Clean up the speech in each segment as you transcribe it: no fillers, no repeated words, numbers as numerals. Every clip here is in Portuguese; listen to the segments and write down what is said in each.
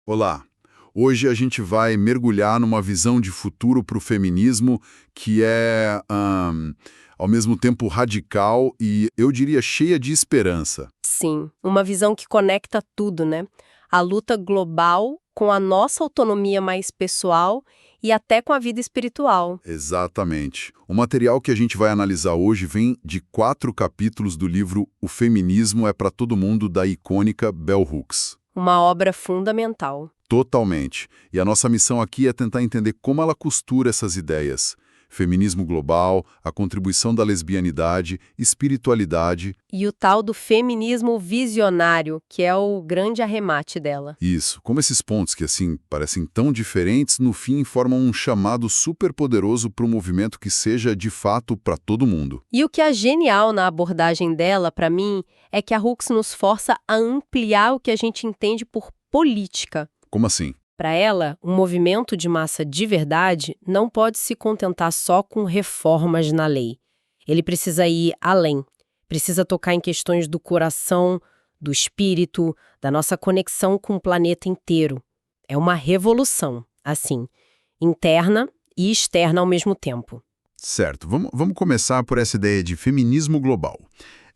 Olá! Hoje a gente vai mergulhar numa visão de futuro para o feminismo que é, ao mesmo tempo, radical e, eu diria, cheia de esperança. Sim, uma visão que conecta tudo, né? A luta global com a nossa autonomia mais pessoal e até com a vida espiritual. Exatamente. O material que a gente vai analisar hoje vem de 4 capítulos do livro O Feminismo é para Todo Mundo, da icônica Bell Hooks. Uma obra fundamental. Totalmente. E a nossa missão aqui é tentar entender como ela costura essas ideias. Feminismo global, a contribuição da lesbianidade, espiritualidade. E o tal do feminismo visionário, que é o grande arremate dela. Isso, como esses pontos que, assim, parecem tão diferentes, no fim formam um chamado superpoderoso para um movimento que seja, de fato, para todo mundo. E o que é genial na abordagem dela, para mim, é que a Hooks nos força a ampliar o que a gente entende por política. Como assim? Para ela, um movimento de massa de verdade não pode se contentar só com reformas na lei. Ele precisa ir além. Precisa tocar em questões do coração, do espírito, da nossa conexão com o planeta inteiro. É uma revolução, assim, interna e externa ao mesmo tempo. Certo, vamos começar por essa ideia de feminismo global.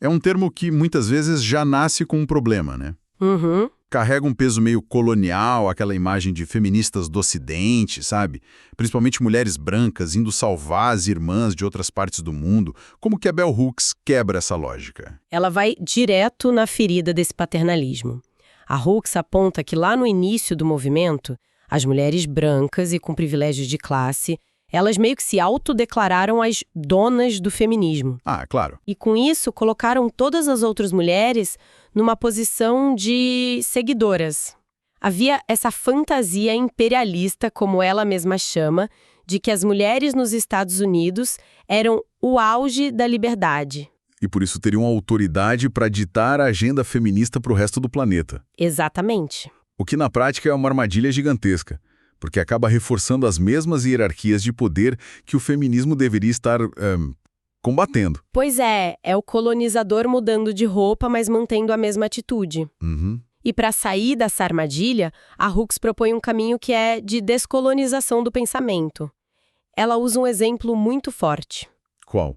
É um termo que muitas vezes já nasce com um problema, né? Uhum. Carrega um peso meio colonial, aquela imagem de feministas do Ocidente, sabe? Principalmente mulheres brancas indo salvar as irmãs de outras partes do mundo. Como que a Bell Hooks quebra essa lógica? Ela vai direto na ferida desse paternalismo. A Hooks aponta que lá no início do movimento, as mulheres brancas e com privilégios de classe, elas meio que se autodeclararam as donas do feminismo. Ah, claro. E com isso colocaram todas as outras mulheres numa posição de seguidoras. Havia essa fantasia imperialista, como ela mesma chama, de que as mulheres nos Estados Unidos eram o auge da liberdade. E por isso teriam autoridade para ditar a agenda feminista para o resto do planeta. Exatamente. O que na prática é uma armadilha gigantesca, porque acaba reforçando as mesmas hierarquias de poder que o feminismo deveria estar combatendo. Pois é o colonizador mudando de roupa, mas mantendo a mesma atitude. Uhum. E para sair dessa armadilha, a Hooks propõe um caminho que é de descolonização do pensamento. Ela usa um exemplo muito forte. Qual?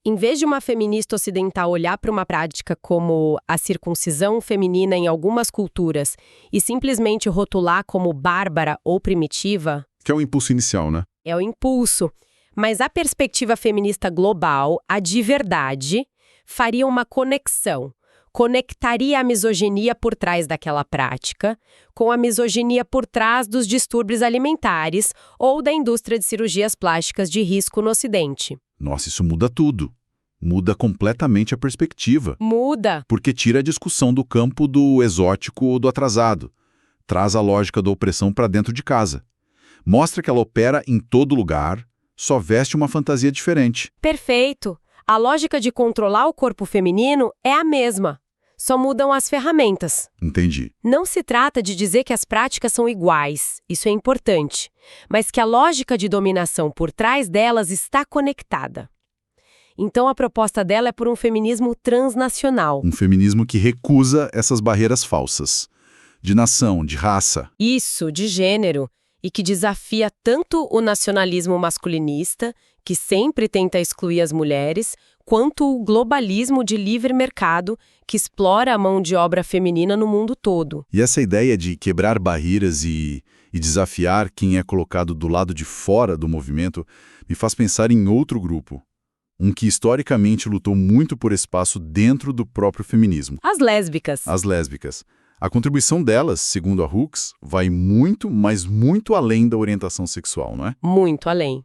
Em vez de uma feminista ocidental olhar para uma prática como a circuncisão feminina em algumas culturas e simplesmente rotular como bárbara ou primitiva, Que é o impulso inicial, né? é o impulso. Mas a perspectiva feminista global, a de verdade, faria uma conexão. Conectaria a misoginia por trás daquela prática com a misoginia por trás dos distúrbios alimentares ou da indústria de cirurgias plásticas de risco no Ocidente. Nossa, isso muda tudo. Muda completamente a perspectiva. Muda. Porque tira a discussão do campo do exótico ou do atrasado. Traz a lógica da opressão para dentro de casa. Mostra que ela opera em todo lugar, só veste uma fantasia diferente. Perfeito. A lógica de controlar o corpo feminino é a mesma. Só mudam as ferramentas. Entendi. Não se trata de dizer que as práticas são iguais, isso é importante, mas que a lógica de dominação por trás delas está conectada. Então a proposta dela é por um feminismo transnacional. Um feminismo que recusa essas barreiras falsas. De nação, de raça. Isso, de gênero, e que desafia tanto o nacionalismo masculinista, que sempre tenta excluir as mulheres, quanto o globalismo de livre mercado, que explora a mão de obra feminina no mundo todo. E essa ideia de quebrar barreiras e desafiar quem é colocado do lado de fora do movimento me faz pensar em outro grupo. Um que historicamente lutou muito por espaço dentro do próprio feminismo. As lésbicas. As lésbicas. A contribuição delas, segundo a Hooks, vai muito, mas muito além da orientação sexual, não é? Muito além.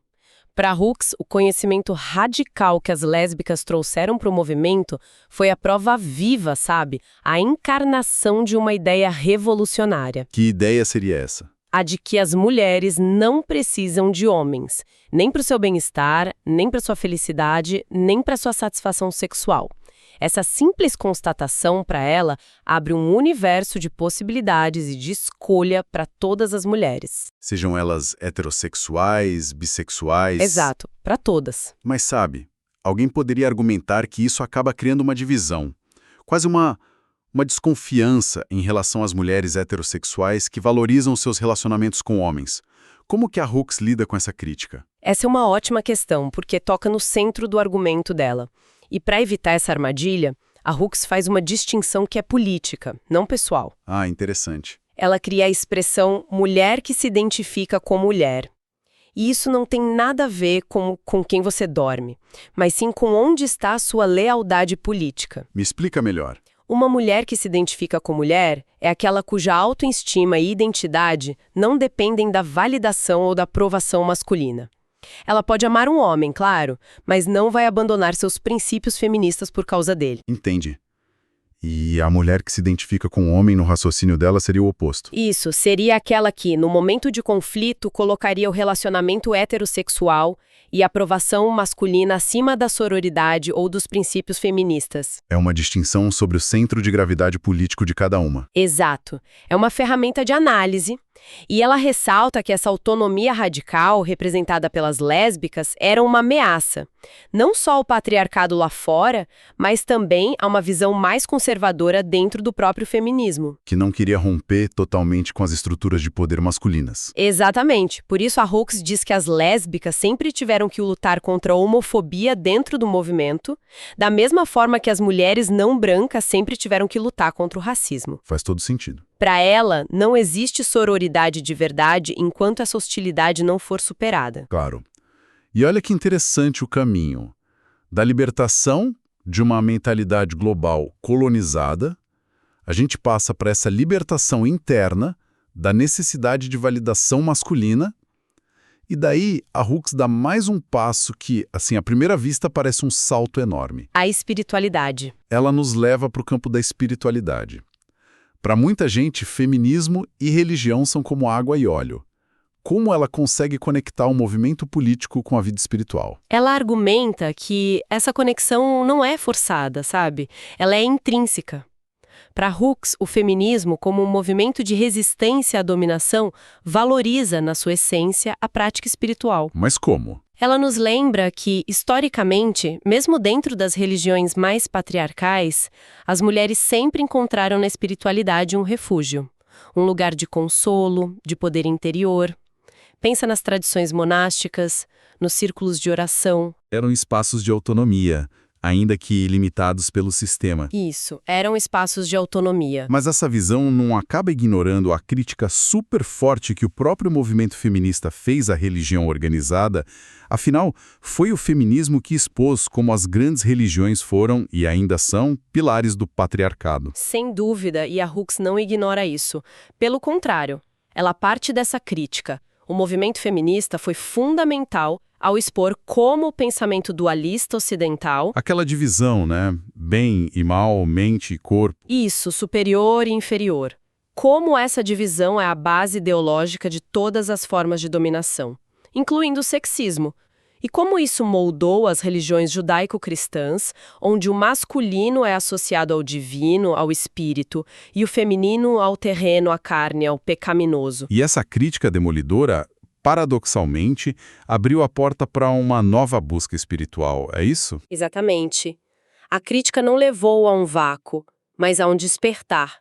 Para Hooks, o conhecimento radical que as lésbicas trouxeram para o movimento foi a prova viva, sabe? A encarnação de uma ideia revolucionária. Que ideia seria essa? A de que as mulheres não precisam de homens, nem para o seu bem-estar, nem para sua felicidade, nem para sua satisfação sexual. Essa simples constatação, para ela, abre um universo de possibilidades e de escolha para todas as mulheres. Sejam elas heterossexuais, bissexuais... Exato, para todas. Mas sabe, alguém poderia argumentar que isso acaba criando uma divisão. Quase uma uma desconfiança em relação às mulheres heterossexuais que valorizam seus relacionamentos com homens. Como que a Hooks lida com essa crítica? Essa é uma ótima questão, porque toca no centro do argumento dela. E para evitar essa armadilha, a Hooks faz uma distinção que é política, não pessoal. Ah, interessante. Ela cria a expressão mulher que se identifica com mulher. E isso não tem nada a ver com quem você dorme, mas sim com onde está a sua lealdade política. Me explica melhor. Uma mulher que se identifica com mulher é aquela cuja autoestima e identidade não dependem da validação ou da aprovação masculina. Ela pode amar um homem, claro, mas não vai abandonar seus princípios feministas por causa dele. Entendi. E a mulher que se identifica com o homem no raciocínio dela seria o oposto. Isso, seria aquela que, no momento de conflito, colocaria o relacionamento heterossexual e a aprovação masculina acima da sororidade ou dos princípios feministas. É uma distinção sobre o centro de gravidade político de cada uma. Exato. É uma ferramenta de análise. E ela ressalta que essa autonomia radical, representada pelas lésbicas, era uma ameaça. Não só ao patriarcado lá fora, mas também a uma visão mais conservadora dentro do próprio feminismo. Que não queria romper totalmente com as estruturas de poder masculinas. Exatamente. Por isso a Hooks diz que as lésbicas sempre tiveram que lutar contra a homofobia dentro do movimento, da mesma forma que as mulheres não brancas sempre tiveram que lutar contra o racismo. Faz todo sentido. Para ela, não existe sororidade de verdade enquanto essa hostilidade não for superada. Claro. E olha que interessante o caminho. Da libertação de uma mentalidade global colonizada, a gente passa para essa libertação interna da necessidade de validação masculina, e daí a Hooks dá mais um passo que, assim, à primeira vista parece um salto enorme. A espiritualidade. Ela nos leva para o campo da espiritualidade. Para muita gente, feminismo e religião são como água e óleo. Como ela consegue conectar o movimento político com a vida espiritual? Ela argumenta que essa conexão não é forçada, sabe? Ela é intrínseca. Para Hooks, o feminismo, como um movimento de resistência à dominação, valoriza, na sua essência, a prática espiritual. Mas como? Ela nos lembra que, historicamente, mesmo dentro das religiões mais patriarcais, as mulheres sempre encontraram na espiritualidade um refúgio, um lugar de consolo, de poder interior. Pensa nas tradições monásticas, nos círculos de oração. Eram espaços de autonomia, ainda que limitados pelo sistema. Isso, eram espaços de autonomia. Mas essa visão não acaba ignorando a crítica super forte que o próprio movimento feminista fez à religião organizada. Afinal, foi o feminismo que expôs como as grandes religiões foram, e ainda são, pilares do patriarcado. Sem dúvida, e a Hooks não ignora isso. Pelo contrário, ela parte dessa crítica. O movimento feminista foi fundamental ao expor como o pensamento dualista ocidental... Aquela divisão, né? Bem e mal, mente e corpo. Isso, superior e inferior. Como essa divisão é a base ideológica de todas as formas de dominação, incluindo o sexismo. E como isso moldou as religiões judaico-cristãs, onde o masculino é associado ao divino, ao espírito, e o feminino ao terreno, à carne, ao pecaminoso. E essa crítica demolidora, paradoxalmente, abriu a porta para uma nova busca espiritual, é isso? Exatamente. A crítica não levou a um vácuo, mas a um despertar.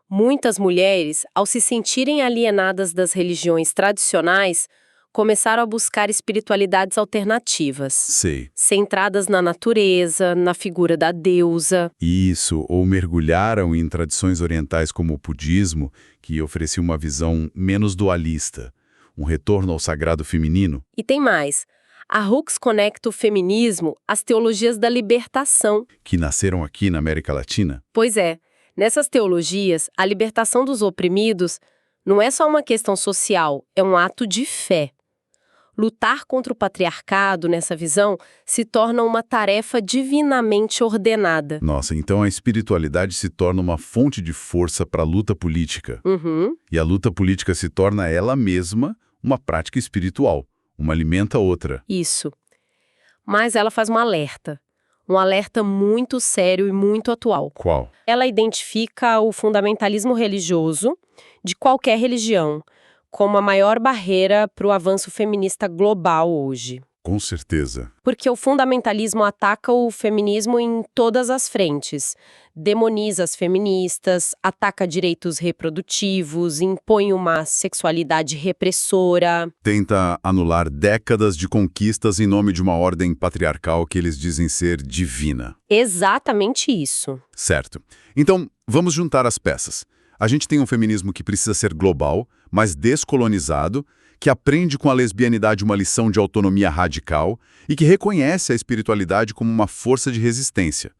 Muitas mulheres, ao se sentirem alienadas das religiões tradicionais, começaram a buscar espiritualidades alternativas. Sei. Centradas na natureza, na figura da deusa. Isso, ou mergulharam em tradições orientais como o budismo, que oferecia uma visão menos dualista. Um retorno ao sagrado feminino. E tem mais. A Hooks conecta o feminismo às teologias da libertação. Que nasceram aqui na América Latina? Pois é. Nessas teologias, a libertação dos oprimidos não é só uma questão social, é um ato de fé. Lutar contra o patriarcado, nessa visão, se torna uma tarefa divinamente ordenada. Nossa, então a espiritualidade se torna uma fonte de força para a luta política. Uhum. E a luta política se torna ela mesma uma prática espiritual. Uma alimenta a outra. Isso. Mas ela faz um alerta muito sério e muito atual. Qual? Ela identifica o fundamentalismo religioso de qualquer religião como a maior barreira para o avanço feminista global hoje. Com certeza. Porque o fundamentalismo ataca o feminismo em todas as frentes. Demoniza as feministas, ataca direitos reprodutivos, impõe uma sexualidade repressora. Tenta anular décadas de conquistas em nome de uma ordem patriarcal que eles dizem ser divina. Exatamente isso. Certo. Então, vamos juntar as peças. A gente tem um feminismo que precisa ser global, mas descolonizado, que aprende com a lesbianidade uma lição de autonomia radical e que reconhece a espiritualidade como uma força de resistência.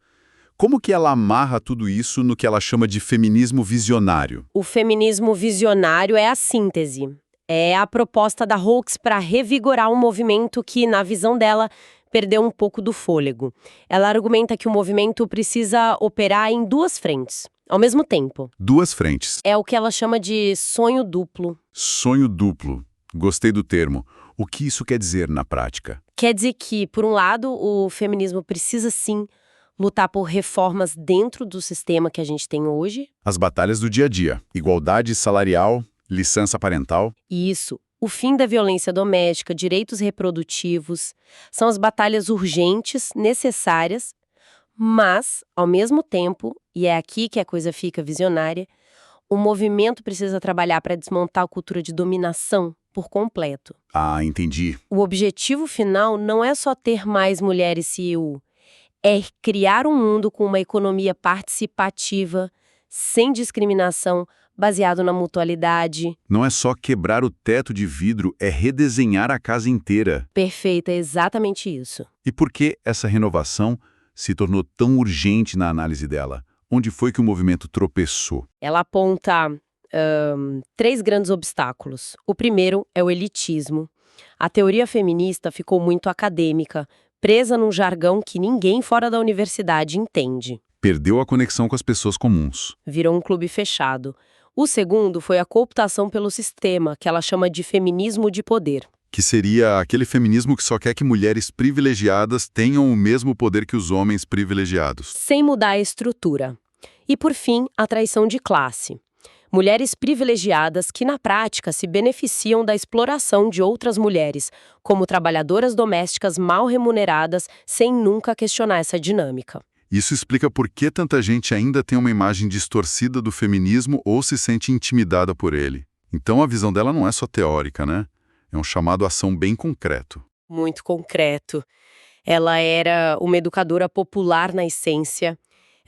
Como que ela amarra tudo isso no que ela chama de feminismo visionário? O feminismo visionário é a síntese. É a proposta da Hooks para revigorar um movimento que, na visão dela, perdeu um pouco do fôlego. Ela argumenta que o movimento precisa operar em duas frentes, ao mesmo tempo. Duas frentes. É o que ela chama de sonho duplo. Sonho duplo. Gostei do termo. O que isso quer dizer na prática? Quer dizer que, por um lado, o feminismo precisa, sim, lutar por reformas dentro do sistema que a gente tem hoje. As batalhas do dia a dia. Igualdade salarial, licença parental. Isso. O fim da violência doméstica, direitos reprodutivos, são as batalhas urgentes, necessárias, mas, ao mesmo tempo, e é aqui que a coisa fica visionária, o movimento precisa trabalhar para desmontar a cultura de dominação por completo. Ah, entendi. O objetivo final não é só ter mais mulheres CEO, é criar um mundo com uma economia participativa, sem discriminação, baseado na mutualidade. Não é só quebrar o teto de vidro, é redesenhar a casa inteira. Perfeito, é exatamente isso. E por que essa renovação se tornou tão urgente na análise dela? Onde foi que o movimento tropeçou? Ela aponta 3 grandes obstáculos. O primeiro é o elitismo. A teoria feminista ficou muito acadêmica, presa num jargão que ninguém fora da universidade entende. Perdeu a conexão com as pessoas comuns. Virou um clube fechado. O segundo foi a cooptação pelo sistema, que ela chama de feminismo de poder. Que seria aquele feminismo que só quer que mulheres privilegiadas tenham o mesmo poder que os homens privilegiados. Sem mudar a estrutura. E, por fim, a traição de classe. Mulheres privilegiadas que, na prática, se beneficiam da exploração de outras mulheres, como trabalhadoras domésticas mal remuneradas, sem nunca questionar essa dinâmica. Isso explica por que tanta gente ainda tem uma imagem distorcida do feminismo ou se sente intimidada por ele. Então a visão dela não é só teórica, né? É um chamado à ação bem concreto. Muito concreto. Ela era uma educadora popular na essência.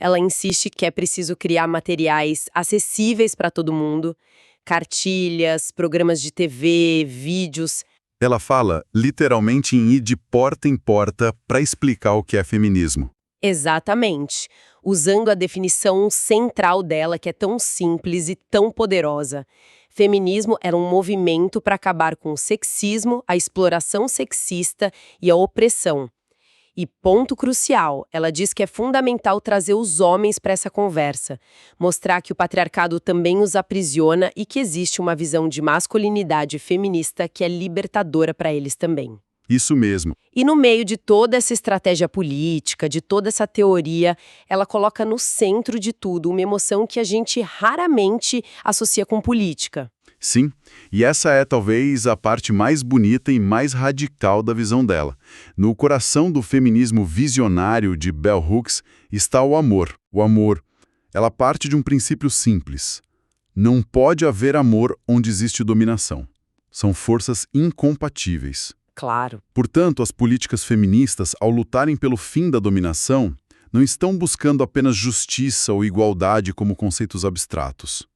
Ela insiste que é preciso criar materiais acessíveis para todo mundo, cartilhas, programas de TV, vídeos. Ela fala literalmente em ir de porta em porta para explicar o que é feminismo. Exatamente, usando a definição central dela, que é tão simples e tão poderosa. Feminismo era um movimento para acabar com o sexismo, a exploração sexista e a opressão. E ponto crucial, ela diz que é fundamental trazer os homens para essa conversa, mostrar que o patriarcado também os aprisiona e que existe uma visão de masculinidade feminista que é libertadora para eles também. Isso mesmo. E no meio de toda essa estratégia política, de toda essa teoria, ela coloca no centro de tudo uma emoção que a gente raramente associa com política. Sim, e essa é talvez a parte mais bonita e mais radical da visão dela. No coração do feminismo visionário de Bell Hooks está o amor. O amor, ela parte de um princípio simples. Não pode haver amor onde existe dominação. São forças incompatíveis. Claro. Portanto, as políticas feministas, ao lutarem pelo fim da dominação, não estão buscando apenas justiça ou igualdade como conceitos abstratos.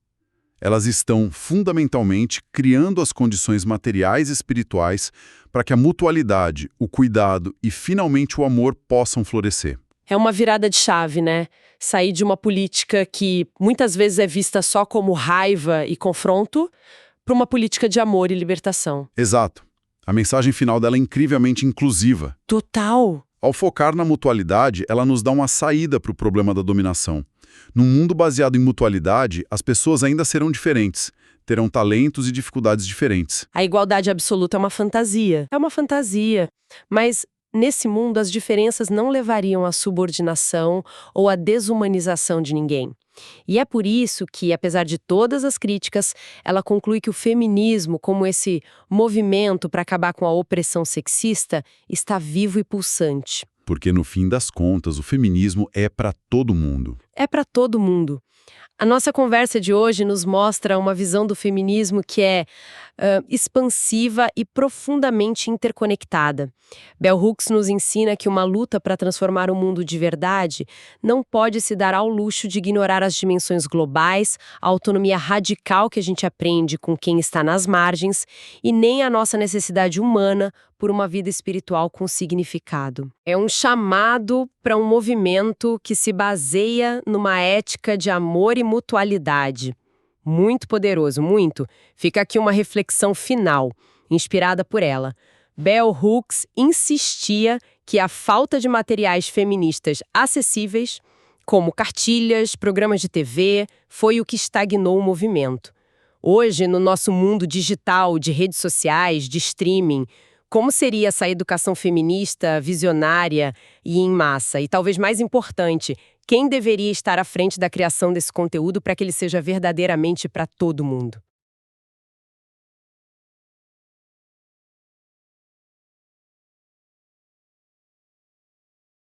Elas estão, fundamentalmente, criando as condições materiais e espirituais para que a mutualidade, o cuidado e, finalmente, o amor possam florescer. É uma virada de chave, né? Sair de uma política que muitas vezes é vista só como raiva e confronto para uma política de amor e libertação. Exato. A mensagem final dela é incrivelmente inclusiva. Total! Ao focar na mutualidade, ela nos dá uma saída para o problema da dominação. Num mundo baseado em mutualidade, as pessoas ainda serão diferentes, terão talentos e dificuldades diferentes. A igualdade absoluta é uma fantasia. É uma fantasia. Mas Nesse mundo, as diferenças não levariam à subordinação ou à desumanização de ninguém. E é por isso que, apesar de todas as críticas, ela conclui que o feminismo, como esse movimento para acabar com a opressão sexista, está vivo e pulsante. Porque, no fim das contas, o feminismo é para todo mundo. É para todo mundo. A nossa conversa de hoje nos mostra uma visão do feminismo que é expansiva e profundamente interconectada. Bell Hooks nos ensina que uma luta para transformar o mundo de verdade não pode se dar ao luxo de ignorar as dimensões globais, a autonomia radical que a gente aprende com quem está nas margens e nem a nossa necessidade humana por uma vida espiritual com significado. É um chamado para um movimento que se baseia numa ética de amor e mutualidade. Muito poderoso, muito. Fica aqui uma reflexão final, inspirada por ela. Bell Hooks insistia que a falta de materiais feministas acessíveis, como cartilhas, programas de TV, foi o que estagnou o movimento. Hoje, no nosso mundo digital, de redes sociais, de streaming, como seria essa educação feminista, visionária e em massa? E talvez mais importante, quem deveria estar à frente da criação desse conteúdo para que ele seja verdadeiramente para todo mundo?